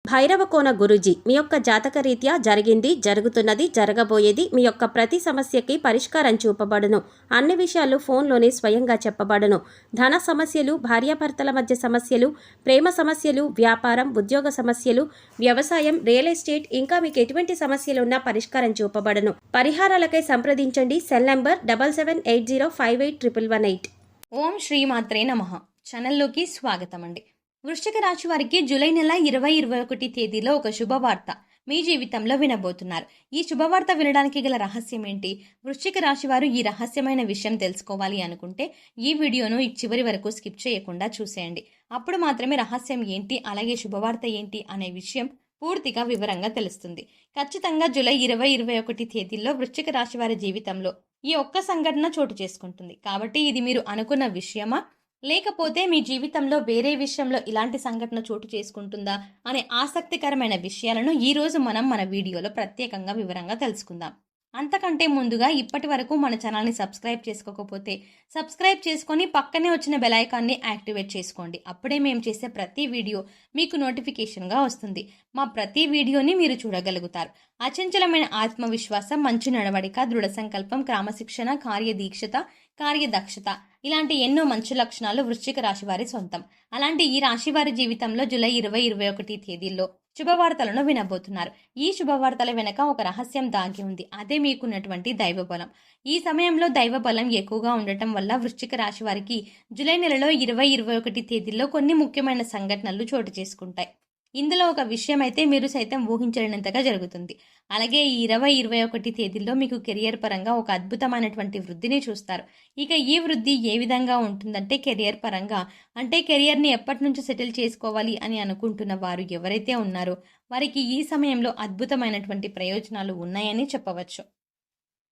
భైరవకోన గురూజీ మీ యొక్క జాతక రీత్యా జరిగింది, జరుగుతున్నది, జరగబోయేది మీ యొక్క ప్రతి సమస్యకి పరిష్కారం చూపబడును. అన్ని విషయాలు ఫోన్లోనే స్వయంగా చెప్పబడును. ధన సమస్యలు, భార్యాభర్తల మధ్య సమస్యలు, ప్రేమ సమస్యలు, వ్యాపారం, ఉద్యోగ సమస్యలు, వ్యవసాయం, రియల్ ఎస్టేట్, ఇంకా మీకు ఎటువంటి సమస్యలు ఉన్నా పరిష్కారం చూపబడును. పరిహారాలకై సంప్రదించండి. Cell number 7780581118. ఓం శ్రీమాత్రే నమః. ఛానల్లోకి స్వాగతం అండి. వృశ్చిక రాశి వారికి జూలై నెల 2021 తేదీలో ఒక శుభవార్త మీ జీవితంలో వినబోతున్నారు. ఈ శుభవార్త వినడానికి గల రహస్యం ఏంటి? వృశ్చిక రాశి వారు ఈ రహస్యమైన విషయం తెలుసుకోవాలి అనుకుంటే ఈ వీడియోను చివరి వరకు స్కిప్ చేయకుండా చూసేయండి. అప్పుడు మాత్రమే రహస్యం ఏంటి, అలాగే శుభవార్త ఏంటి అనే విషయం పూర్తిగా వివరంగా తెలుస్తుంది. ఖచ్చితంగా జూలై 2021 తేదీలో వృశ్చిక రాశి వారి జీవితంలో ఈ ఒక్క సంఘటన చోటు చేసుకుంటుంది. కాబట్టి ఇది మీరు అనుకున్న విషయమా, లేకపోతే మీ జీవితంలో వేరే విషయంలో ఇలాంటి సంఘటన చోటు చేసుకుంటుందా అనే ఆసక్తికరమైన విషయాలను ఈరోజు మనం మన వీడియోలో ప్రత్యేకంగా వివరంగా తెలుసుకుందాం. అంతకంటే ముందుగా ఇప్పటి వరకు మన ఛానల్ని సబ్స్క్రైబ్ చేసుకోకపోతే సబ్స్క్రైబ్ చేసుకొని పక్కనే వచ్చిన బెల్ ఐకాన్ని యాక్టివేట్ చేసుకోండి. అప్పుడే మేము చేసే ప్రతి వీడియో మీకు నోటిఫికేషన్గా వస్తుంది. మా ప్రతి వీడియోని మీరు చూడగలుగుతారు. అచంచలమైన ఆత్మవిశ్వాసం, మంచి నడవడిక, దృఢ సంకల్పం, క్రమశిక్షణ, కార్యదీక్షత, కార్యదక్షత ఇలాంటి ఎన్నో మంచి లక్షణాలు వృశ్చిక రాశి వారి సొంతం. అలాంటి ఈ రాశి వారి జీవితంలో జూలై 2021 తేదీల్లో శుభవార్తలను వినబోతున్నారు. ఈ శుభవార్తల వెనక ఒక రహస్యం దాగి ఉంది. అదే మీకున్నటువంటి దైవబలం. ఈ సమయంలో దైవబలం ఎక్కువగా ఉండటం వల్ల వృశ్చిక రాశి వారికి జూలై నెలలో 2021 తేదీల్లో కొన్ని ముఖ్యమైన సంఘటనలు చోటు చేసుకుంటాయి. ఇందులో ఒక విషయం అయితే మీరు సైతం ఊహించలేనంతగా జరుగుతుంది. అలాగే ఈ 2021 తేదీల్లో మీకు కెరియర్ పరంగా ఒక అద్భుతమైనటువంటి వృద్ధిని చూస్తారు. ఇక ఈ వృద్ధి ఏ విధంగా ఉంటుందంటే కెరియర్ పరంగా, అంటే కెరియర్ని ఎప్పటి నుంచి సెటిల్ చేసుకోవాలి అని అనుకుంటున్న వారు ఎవరైతే ఉన్నారో వారికి ఈ సమయంలో అద్భుతమైనటువంటి ప్రయోజనాలు ఉన్నాయని చెప్పవచ్చు.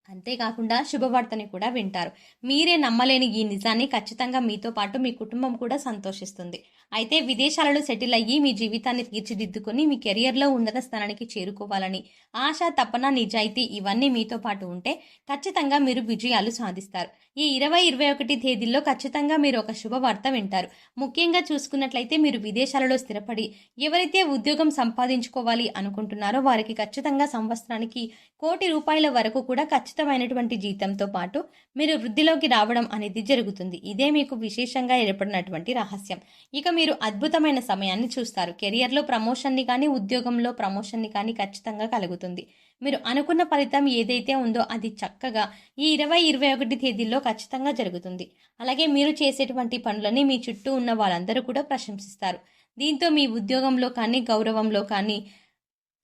అంతేకాకుండా శుభవార్తని కూడా వింటారు. మీరే నమ్మలేని ఈ నిజాన్ని ఖచ్చితంగా మీతో పాటు మీ కుటుంబం కూడా సంతోషిస్తుంది. అయితే విదేశాలలో సెటిల్ అయ్యి మీ జీవితాన్ని తీర్చిదిద్దుకొని మీ కెరియర్లో ఉన్నత స్థానానికి చేరుకోవాలని ఆశ, తపన, నిజాయితీ ఇవన్నీ మీతో పాటు ఉంటే ఖచ్చితంగా మీరు విజయాలు సాధిస్తారు. ఈ 2021 తేదీల్లో ఖచ్చితంగా మీరు ఒక శుభవార్త వింటారు. ముఖ్యంగా చూసుకున్నట్లయితే మీరు విదేశాలలో స్థిరపడి ఎవరైతే ఉద్యోగం సంపాదించుకోవాలి అనుకుంటున్నారో వారికి ఖచ్చితంగా సంవత్సరానికి ₹1,00,00,000 వరకు కూడా ఖచ్చితమైనటువంటి జీతంతో పాటు మీరు వృద్ధిలోకి రావడం అనేది జరుగుతుంది. ఇదే మీకు విశేషంగా ఏర్పడినటువంటి రహస్యం. ఇక మీరు అద్భుతమైన సమయాన్ని చూస్తారు. కెరియర్లో ప్రమోషన్ని కానీ, ఉద్యోగంలో ప్రమోషన్ని కానీ ఖచ్చితంగా కలుగుతుంది. మీరు అనుకున్న ఫలితం ఏదైతే ఉందో అది చక్కగా ఈ 2021 తేదీల్లో ఖచ్చితంగా జరుగుతుంది. అలాగే మీరు చేసేటువంటి పనులని మీ చుట్టూ ఉన్న వాళ్ళందరూ కూడా ప్రశంసిస్తారు. దీంతో మీ ఉద్యోగంలో కానీ, గౌరవంలో కానీ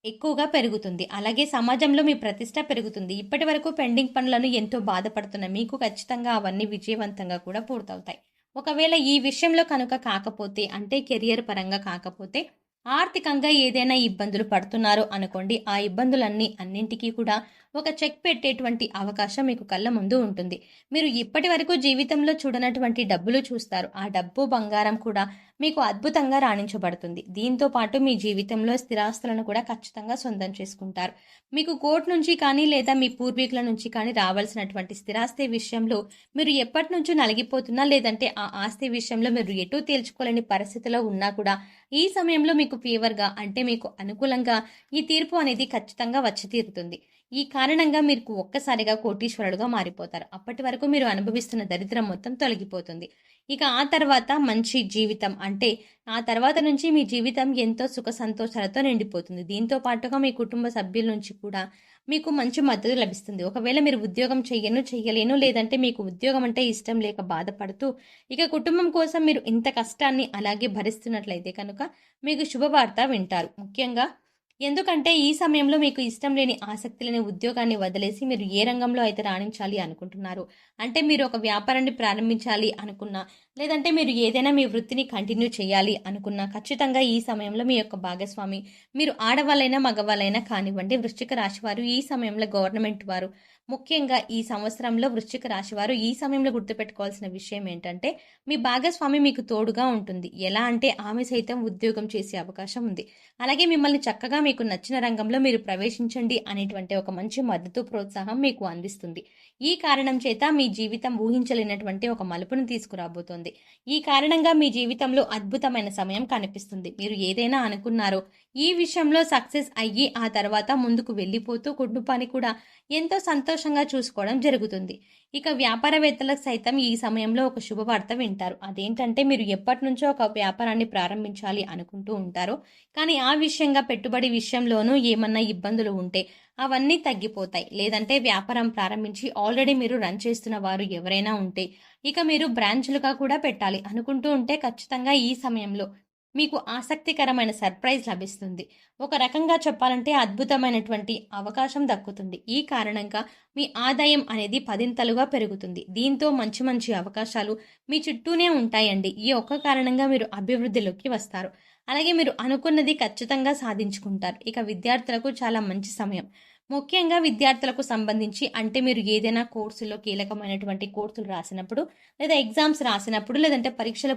ఎక్కువగా పెరుగుతుంది. అలాగే సమాజంలో మీ ప్రతిష్ట పెరుగుతుంది. ఇప్పటి వరకు పెండింగ్ పనులను ఎంతో బాధపడుతున్న మీకు ఖచ్చితంగా అవన్నీ విజయవంతంగా కూడా పూర్తవుతాయి. ఒకవేళ ఈ విషయంలో కనుక కాకపోతే, అంటే కెరియర్ పరంగా కాకపోతే, ఆర్థికంగా ఏదైనా ఇబ్బందులు పడుతున్నారో అనుకోండి, ఆ ఇబ్బందులన్నీ అన్నింటికీ కూడా ఒక చెక్ పెట్టేటువంటి అవకాశం మీకు కళ్ళ ముందు ఉంటుంది. మీరు ఇప్పటి వరకు జీవితంలో చూడనటువంటి డబ్బులు చూస్తారు. ఆ డబ్బు, బంగారం కూడా మీకు అద్భుతంగా రాణించబడుతుంది. దీంతో పాటు మీ జీవితంలో స్థిరాస్తులను కూడా ఖచ్చితంగా సొంతం చేసుకుంటారు. మీకు కోర్టు నుంచి కానీ లేదా మీ పూర్వీకుల నుంచి కానీ రావాల్సినటువంటి స్థిరాస్తి విషయంలో మీరు ఎప్పటి నుంచో నలిగిపోతున్నా, లేదంటే ఆ ఆస్తి విషయంలో మీరు ఎటూ తేల్చుకోలేని పరిస్థితిలో ఉన్నా కూడా ఈ సమయంలో మీకు ఫేవర్గా, అంటే మీకు అనుకూలంగా ఈ తీర్పు అనేది ఖచ్చితంగా వచ్చి తీరుతుంది. ఈ కారణంగా మీకు ఒక్కసారిగా కోటీశ్వరుడుగా మారిపోతారు. అప్పటి వరకు మీరు అనుభవిస్తున్న దరిద్రం మొత్తం తొలగిపోతుంది. ఇక ఆ తర్వాత మంచి జీవితం, అంటే ఆ తర్వాత నుంచి మీ జీవితం ఎంతో సుఖ సంతోషాలతో నిండిపోతుంది. దీంతో పాటుగా మీ కుటుంబ సభ్యుల నుంచి కూడా మీకు మంచి మద్దతు లభిస్తుంది. ఒకవేళ మీరు ఉద్యోగం చెయ్యలేను, లేదంటే మీకు ఉద్యోగం అంటే ఇష్టం లేక బాధపడుతూ ఇక కుటుంబం కోసం మీరు ఇంత కష్టాన్ని అలాగే భరిస్తున్నట్లయితే కనుక మీకు శుభవార్త వింటారు. ముఖ్యంగా ఎందుకంటే ఈ సమయంలో మీకు ఇష్టం లేని, ఆసక్తి లేని ఉద్యోగాన్ని వదిలేసి మీరు ఏ రంగంలో అయితే రాణించాలి అనుకుంటున్నారు, అంటే మీరు ఒక వ్యాపారాన్ని ప్రారంభించాలి అనుకున్నా, లేదంటే మీరు ఏదైనా మీ వృత్తిని కంటిన్యూ చేయాలి అనుకున్నా ఖచ్చితంగా ఈ సమయంలో మీ యొక్క భాగస్వామి, మీరు ఆడవాళ్ళైనా మగవాళ్ళైనా కానివ్వండి, వృశ్చిక రాశి వారు ఈ సమయంలో గవర్నమెంట్ వారు ముఖ్యంగా ఈ సంవత్సరంలో వృశ్చిక రాశి వారు ఈ సమయంలో గుర్తుపెట్టుకోవాల్సిన విషయం ఏంటంటే, మీ భాగస్వామి మీకు తోడుగా ఉంటుంది. ఎలా అంటే ఆమె సైతం ఉద్యోగం చేసే అవకాశం ఉంది. అలాగే మిమ్మల్ని చక్కగా మీకు నచ్చిన రంగంలో మీరు ప్రవేశించండి అనేటువంటి ఒక మంచి మద్దతు, ప్రోత్సాహం మీకు అందిస్తుంది. ఈ కారణం చేత మీ జీవితం ఊహించలేనటువంటి ఒక మలుపును తీసుకురాబోతోంది. ఈ కారణంగా మీ జీవితంలో అద్భుతమైన సమయం కనిపిస్తుంది. మీరు ఏదైనా అనుకున్నారో ఈ విషయంలో సక్సెస్ అయ్యి ఆ తర్వాత ముందుకు వెళ్ళిపోతూ కుటుంబాన్ని కూడా ఎంతో సంతోషంగా చూసుకోవడం జరుగుతుంది. ఇక వ్యాపారవేత్తలకు సైతం ఈ సమయంలో ఒక శుభవార్త వింటారు. అదేంటంటే, మీరు ఎప్పటి నుంచో ఒక వ్యాపారాన్ని ప్రారంభించాలి అనుకుంటూ ఉంటారో, కానీ ఆ విషయంగా పెట్టుబడి విషయంలోనూ ఏమన్నా ఇబ్బందులు ఉంటే అవన్నీ తగ్గిపోతాయి. లేదంటే వ్యాపారం ప్రారంభించి ఆల్రెడీ మీరు రన్ చేస్తున్న వారు ఎవరైనా ఉంటే, ఇక మీరు బ్రాంచ్లుగా కూడా పెట్టాలి అనుకుంటూ ఉంటే ఖచ్చితంగా ఈ సమయంలో మీకు ఆసక్తికరమైన సర్ప్రైజ్ లభిస్తుంది. ఒక రకంగా చెప్పాలంటే అద్భుతమైనటువంటి అవకాశం దక్కుతుంది. ఈ కారణంగా మీ ఆదాయం అనేది పదింతలుగా పెరుగుతుంది. దీంతో మంచి మంచి అవకాశాలు మీ చుట్టూనే ఉంటాయండి. ఈ ఒక్క కారణంగా మీరు అభివృద్ధిలోకి వస్తారు. అలాగే మీరు అనుకున్నది ఖచ్చితంగా సాధించుకుంటారు. ఇక విద్యార్థులకు చాలా మంచి సమయం. ముఖ్యంగా విద్యార్థులకు సంబంధించి అంటే మీరు ఏదైనా కోర్సులో కీలకమైనటువంటి కోర్సులు రాసినప్పుడు, లేదా ఎగ్జామ్స్ రాసినప్పుడు, లేదంటే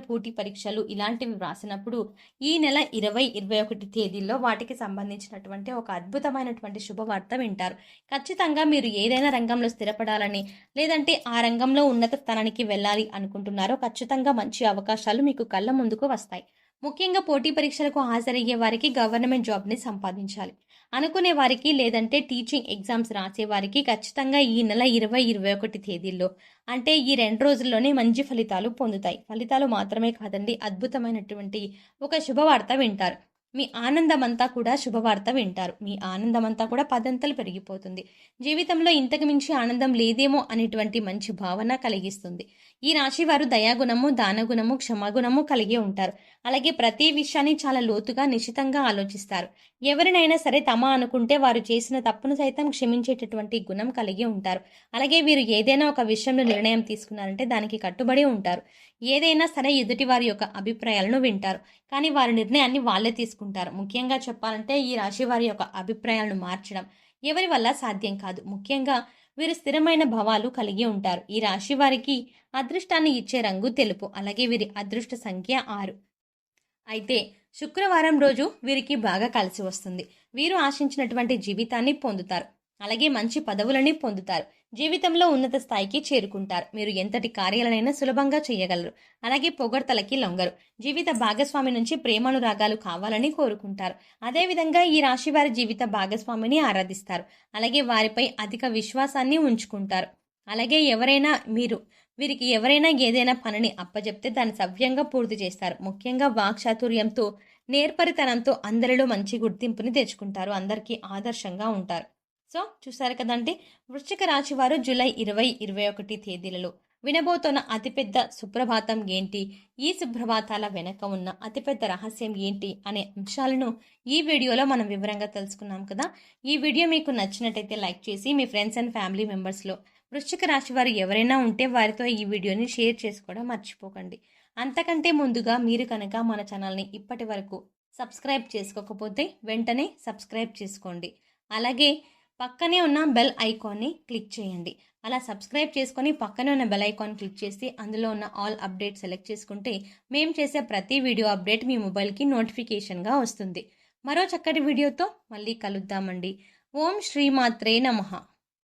పోటీ పరీక్షలు ఇలాంటివి రాసినప్పుడు ఈ నెల 20, 21 తేదీల్లో వాటికి సంబంధించినటువంటి ఒక అద్భుతమైనటువంటి శుభవార్త వింటారు. ఖచ్చితంగా మీరు ఏదైనా రంగంలో స్థిరపడాలని, లేదంటే ఆ రంగంలో ఉన్నత స్థానానికి వెళ్ళాలి అనుకుంటున్నారో ఖచ్చితంగా మంచి అవకాశాలు మీకు కళ్ళ ముందుకు వస్తాయి. ముఖ్యంగా పోటీ పరీక్షలకు హాజరయ్యే వారికి గవర్నమెంట్ జాబ్ని సంపాదించాలి అనుకునే వారికి, లేదంటే టీచింగ్ ఎగ్జామ్స్ రాసే వారికి ఖచ్చితంగా ఈ నెల 20, 21 తేదీల్లో అంటే ఈ 2 రోజుల్లోనే మంచి ఫలితాలు పొందుతాయి. ఫలితాలు మాత్రమే కాదండి, అద్భుతమైనటువంటి ఒక శుభవార్త వింటారు. మీ ఆనందమంతా కూడా శుభవార్త వింటారు. మీ ఆనందమంతా కూడా పదంతలు పెరిగిపోతుంది. జీవితంలో ఇంతకు మించి ఆనందం లేదేమో అనేటువంటి మంచి భావన కలిగిస్తుంది. ఈ రాశి వారు దయాగుణము, దానగుణము, క్షమాగుణము కలిగి ఉంటారు. అలాగే ప్రతి విషయాన్ని చాలా లోతుగా, నిశితంగా ఆలోచిస్తారు. ఎవరినైనా సరే తమ అనుకుంటే వారు చేసిన తప్పును సైతం క్షమించేటటువంటి గుణం కలిగి ఉంటారు. అలాగే వీరు ఏదైనా ఒక విషయంలో నిర్ణయం తీసుకున్నారంటే దానికి కట్టుబడి ఉంటారు. ఏదైనా సరే ఎదుటి వారి యొక్క అభిప్రాయాలను వింటారు. కానీ వారి నిర్ణయాన్ని వాళ్ళే తీసుకుంటారు. ముఖ్యంగా చెప్పాలంటే ఈ రాశి వారి యొక్క అభిప్రాయాలను మార్చడం ఎవరి వల్ల సాధ్యం కాదు. ముఖ్యంగా వీరు స్థిరమైన భావాలు కలిగి ఉంటారు. ఈ రాశి వారికి అదృష్టాన్ని ఇచ్చే రంగు తెలుపు. అలాగే వీరి అదృష్ట సంఖ్య 6. అయితే శుక్రవారం రోజు వీరికి బాగా కలిసి వస్తుంది. వీరు ఆశించినటువంటి జీవితాన్ని పొందుతారు. అలాగే మంచి పదవులని పొందుతారు. జీవితంలో ఉన్నత స్థాయికి చేరుకుంటారు. మీరు ఎంతటి కార్యాలనైనా సులభంగా చేయగలరు. అలాగే పొగడ్తలకి లొంగరు. జీవిత భాగస్వామి నుంచి ప్రేమానురాగాలు కావాలని కోరుకుంటారు. అదేవిధంగా ఈ రాశి వారి జీవిత భాగస్వామిని ఆరాధిస్తారు. అలాగే వారిపై అధిక విశ్వాసాన్ని ఉంచుకుంటారు. అలాగే వీరికి ఎవరైనా ఏదైనా పనిని అప్పచెప్తే దాన్ని సవ్యంగా పూర్తి చేస్తారు. ముఖ్యంగా వాక్చాతుర్యంతో, నేర్పరితనంతో అందరిలో మంచి గుర్తింపుని తెచ్చుకుంటారు. అందరికీ ఆదర్శంగా ఉంటారు. సో చూసారు కదండి, వృశ్చిక రాశి వారు జూలై 20, 21 తేదీలలో వినబోతున్న అతిపెద్ద సుప్రభాతం ఏంటి, ఈ సుప్రభాతాల వెనక ఉన్న అతిపెద్ద రహస్యం ఏంటి అనే అంశాలను ఈ వీడియోలో మనం వివరంగా తెలుసుకున్నాం కదా. ఈ వీడియో మీకు నచ్చినట్టయితే లైక్ చేసి మీ ఫ్రెండ్స్ అండ్ ఫ్యామిలీ మెంబర్స్లో వృశ్చిక రాశి వారు ఎవరైనా ఉంటే వారితో ఈ వీడియోని షేర్ చేసుకోవడం మర్చిపోకండి. అంతకంటే ముందుగా మీరు కనుక మన ఛానల్ని ఇప్పటి వరకు సబ్స్క్రైబ్ చేసుకోకపోతే వెంటనే సబ్స్క్రైబ్ చేసుకోండి. అలాగే పక్కనే ఉన్న బెల్ ఐకాన్ని క్లిక్ చేయండి. అలా సబ్స్క్రైబ్ చేసుకొని పక్కనే ఉన్న బెల్ ఐకాన్ క్లిక్ చేసి అందులో ఉన్న ఆల్ అప్డేట్ సెలెక్ట్ చేసుకుంటే మేము చేసే ప్రతి వీడియో అప్డేట్ మీ మొబైల్కి నోటిఫికేషన్గా వస్తుంది. మరో చక్కటి వీడియోతో మళ్ళీ కలుద్దామండి. ఓం శ్రీమాత్రే నమః.